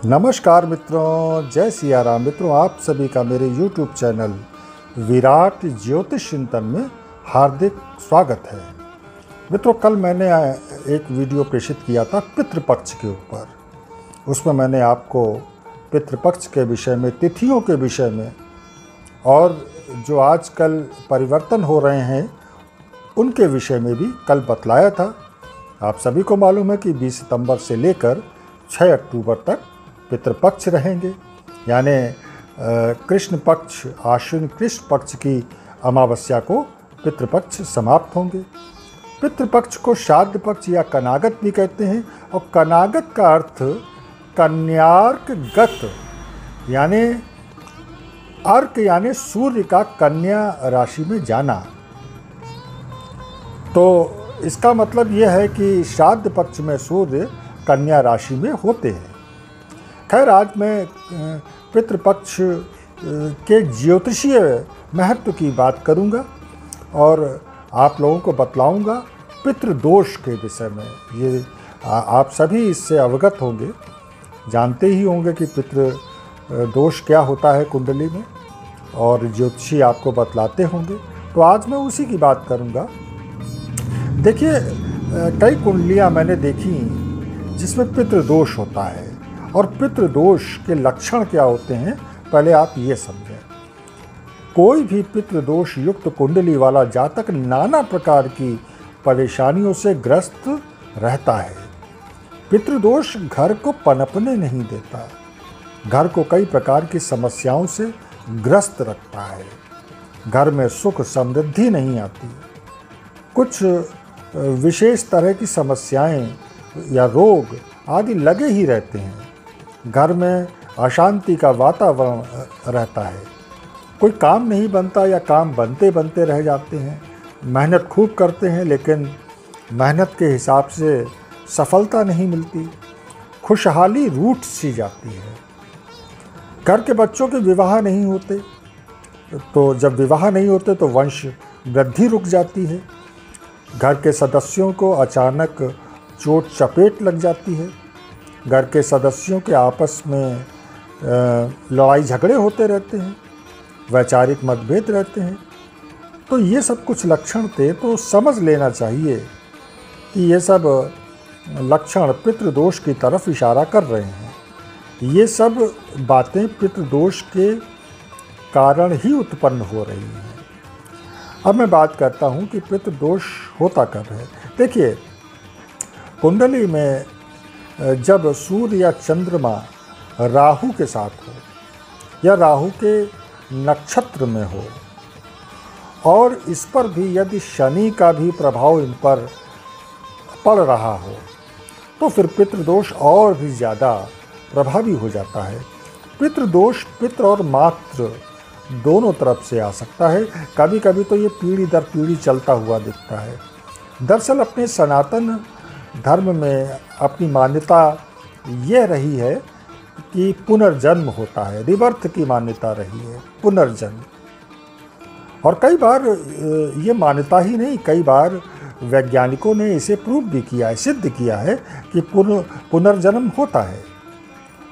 नमस्कार मित्रों, जय सिया राम। मित्रों, आप सभी का मेरे YouTube चैनल विराट ज्योतिष चिंतन में हार्दिक स्वागत है। मित्रों, कल मैंने एक वीडियो प्रेषित किया था पितृपक्ष के ऊपर। उसमें मैंने आपको पितृपक्ष के विषय में, तिथियों के विषय में और जो आजकल परिवर्तन हो रहे हैं उनके विषय में भी कल बतलाया था। आप सभी को मालूम है कि 20 सितंबर से लेकर 6 अक्टूबर तक पितृपक्ष रहेंगे, यानी कृष्ण पक्ष, आश्विन कृष्ण पक्ष की अमावस्या को पितृपक्ष समाप्त होंगे। पितृपक्ष को श्राद्ध पक्ष या कनागत भी कहते हैं, और कनागत का अर्थ कन्यार्क गत, यानी अर्क यानी सूर्य का कन्या राशि में जाना। तो इसका मतलब यह है कि श्राद्ध पक्ष में सूर्य कन्या राशि में होते हैं। खैर, आज मैं पितृपक्ष के ज्योतिषीय महत्व की बात करूंगा और आप लोगों को बतलाऊंगा पितृदोष के विषय में। ये आप सभी इससे अवगत होंगे, जानते ही होंगे कि पितृदोष क्या होता है कुंडली में, और ज्योतिषी आपको बतलाते होंगे। तो आज मैं उसी की बात करूंगा। देखिए, कई कुंडलियां मैंने देखी जिसमें पितृदोष होता है, और पितृदोष के लक्षण क्या होते हैं पहले आप ये समझें। कोई भी पितृदोष युक्त कुंडली वाला जातक नाना प्रकार की परेशानियों से ग्रस्त रहता है। पितृदोष घर को पनपने नहीं देता, घर को कई प्रकार की समस्याओं से ग्रस्त रखता है। घर में सुख समृद्धि नहीं आती, कुछ विशेष तरह की समस्याएं या रोग आदि लगे ही रहते हैं। घर में अशांति का वातावरण रहता है, कोई काम नहीं बनता या काम बनते बनते रह जाते हैं। मेहनत खूब करते हैं लेकिन मेहनत के हिसाब से सफलता नहीं मिलती, खुशहाली रूठ सी जाती है। घर के बच्चों के विवाह नहीं होते, तो जब विवाह नहीं होते तो वंश वृद्धि रुक जाती है। घर के सदस्यों को अचानक चोट चपेट लग जाती है। घर के सदस्यों के आपस में लड़ाई झगड़े होते रहते हैं, वैचारिक मतभेद रहते हैं। तो ये सब कुछ लक्षण थे, तो समझ लेना चाहिए कि ये सब लक्षण पितृदोष की तरफ इशारा कर रहे हैं। ये सब बातें पितृदोष के कारण ही उत्पन्न हो रही हैं। अब मैं बात करता हूँ कि पितृदोष होता कब है। देखिए, कुंडली में जब सूर्य या चंद्रमा राहु के साथ हो या राहु के नक्षत्र में हो, और इस पर भी यदि शनि का भी प्रभाव इन पर पड़ रहा हो, तो फिर पितृदोष और भी ज़्यादा प्रभावी हो जाता है। पितृदोष पितृ और मातृ दोनों तरफ से आ सकता है। कभी कभी तो ये पीढ़ी दर पीढ़ी चलता हुआ दिखता है। दरअसल अपने सनातन धर्म में अपनी मान्यता यह रही है कि पुनर्जन्म होता है, रिबर्थ की मान्यता रही है, पुनर्जन्म। और कई बार ये मान्यता ही नहीं, कई बार वैज्ञानिकों ने इसे प्रूव भी किया है, सिद्ध किया है कि पुनर्जन्म होता है।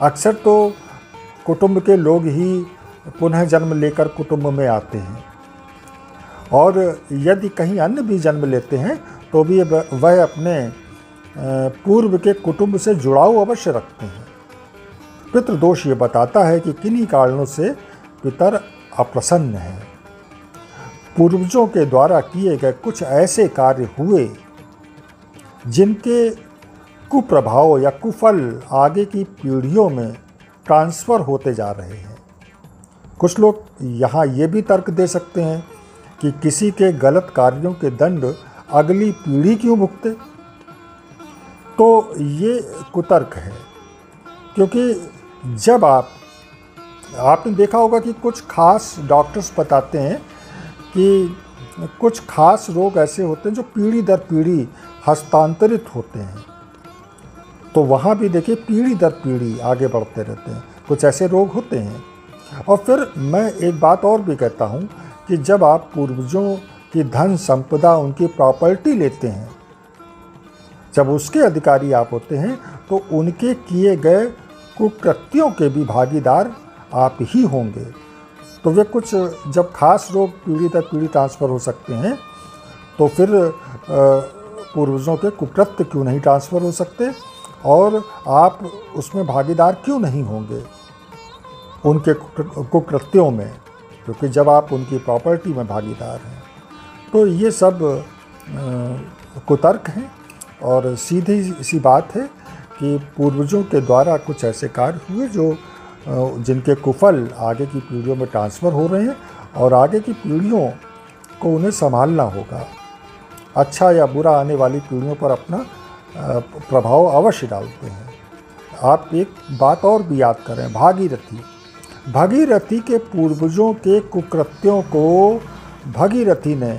अक्सर तो कुटुंब के लोग ही पुनः जन्म लेकर कुटुंब में आते हैं, और यदि कहीं अन्य भी जन्म लेते हैं तो भी वह अपने पूर्व के कुटुंब से जुड़ाव अवश्य रखते हैं। पितृदोष ये बताता है कि किन्हीं कारणों से पितर अप्रसन्न है। पूर्वजों के द्वारा किए गए कुछ ऐसे कार्य हुए जिनके कुप्रभाव या कुफल आगे की पीढ़ियों में ट्रांसफ़र होते जा रहे हैं। कुछ लोग यहाँ ये भी तर्क दे सकते हैं कि किसी के गलत कार्यों के दंड अगली पीढ़ी क्यों भुगते। तो ये कुतर्क है, क्योंकि जब आपने देखा होगा कि कुछ खास डॉक्टर्स बताते हैं कि कुछ खास रोग ऐसे होते हैं जो पीढ़ी दर पीढ़ी हस्तांतरित होते हैं। तो वहाँ भी देखिए पीढ़ी दर पीढ़ी आगे बढ़ते रहते हैं, कुछ ऐसे रोग होते हैं। और फिर मैं एक बात और भी कहता हूँ कि जब आप पूर्वजों की धन संपदा, उनकी प्रॉपर्टी लेते हैं, जब उसके अधिकारी आप होते हैं तो उनके किए गए कुकृत्यों के भी भागीदार आप ही होंगे। तो वे कुछ जब खास रोग पीढ़ी दर पीढ़ी ट्रांसफ़र हो सकते हैं, तो फिर पूर्वजों के कुकृत्य क्यों नहीं ट्रांसफ़र हो सकते और आप उसमें भागीदार क्यों नहीं होंगे उनके कुकृत्यों में, क्योंकि जब आप उनकी प्रॉपर्टी में भागीदार हैं। तो ये सब कुतर्क हैं और सीधी सी बात है कि पूर्वजों के द्वारा कुछ ऐसे कार्य हुए जो जिनके कुफल आगे की पीढ़ियों में ट्रांसफ़र हो रहे हैं और आगे की पीढ़ियों को उन्हें संभालना होगा। अच्छा या बुरा आने वाली पीढ़ियों पर अपना प्रभाव अवश्य डालते हैं। आप एक बात और भी याद करें, भागीरथी के पूर्वजों के कुकृत्यों को भागीरथी ने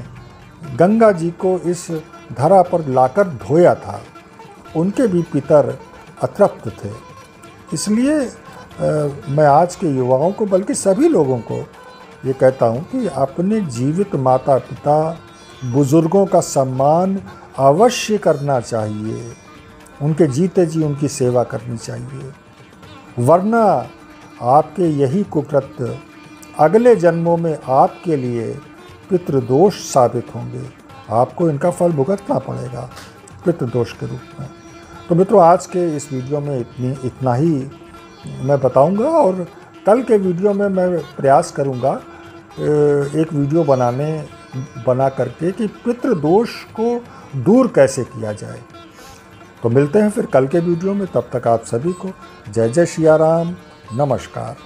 गंगा जी को इस धरा पर लाकर धोया था। उनके भी पितर अतृप्त थे। इसलिए मैं आज के युवाओं को, बल्कि सभी लोगों को ये कहता हूँ कि अपने जीवित माता पिता बुज़ुर्गों का सम्मान अवश्य करना चाहिए। उनके जीते जी उनकी सेवा करनी चाहिए, वरना आपके यही कुकृत्य अगले जन्मों में आपके लिए पितृदोष साबित होंगे। आपको इनका फल भुगतना पड़ेगा पितृदोष के रूप में। तो मित्रों, आज के इस वीडियो में इतना ही मैं बताऊंगा और कल के वीडियो में मैं प्रयास करूंगा एक वीडियो बना करके कि पितृदोष को दूर कैसे किया जाए। तो मिलते हैं फिर कल के वीडियो में। तब तक आप सभी को जय जय सिया राम, नमस्कार।